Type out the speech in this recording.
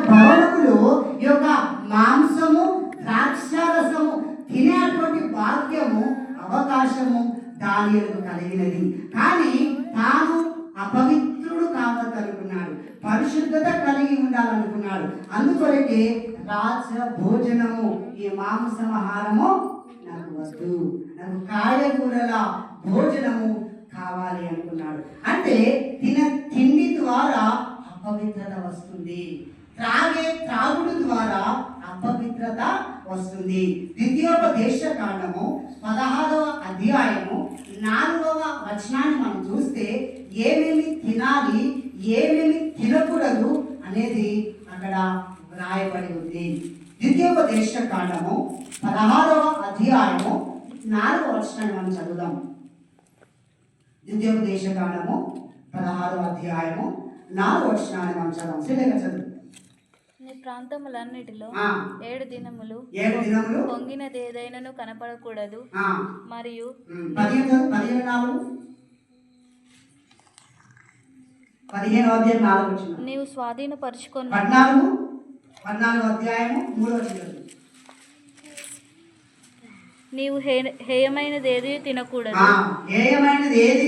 భవనములు ఈ యొక్క మాంసము ద్రాక్షారసము తినేటువంటి భాగ్యము అవకాశము దానియేలుకు కలిగినది. కానీ తాను అపవిత్రుడు కావద్దనుకున్నాడు, పరిశుద్ధత కలిగి ఉండాలనుకున్నాడు. అందుకొరకే రాజ భోజనము, ఈ మాంసాహారము నాకు వద్దు, నాకు కాయగూరల భోజనము కావాలి అనుకున్నాడు. అంటే తిండి ద్వారా అపవిత్రత వస్తుంది, త్రాగుడు ద్వారా అపవిత్రత వస్తుంది. ద్వితీయోపదేశ కాండము 16వ అధ్యాయము 4వ వచనాన్ని మనం చూస్తే ఏమేమి తినాలి, ఏమేమి తినకూడదు అనేది అక్కడ రాయబడి ఉంది. ద్వితీయోపదేశ కాండము 16వ అధ్యాయము 4వ వచనాన్ని మనం చదువుదాం. ద్వితీయోపదేశ కాండము 16వ అధ్యాయము 4వ వచనాన్ని మనం చదువుదాం. శ్రీలేఖ చదువు. నీ ప్రాంతములన్నిటిలో 7 దినములు పొంగినది ఏదైనాను కనపడకూడదు. మరియు 15వ అధ్యాయం 4వ వచనం. నీవు స్వాధీనపరుచుకున్న 14వ అధ్యాయము 3వ వచనం. నీవు హేయమైనది ఏది తినకూడదు. హేయమైనది ఏది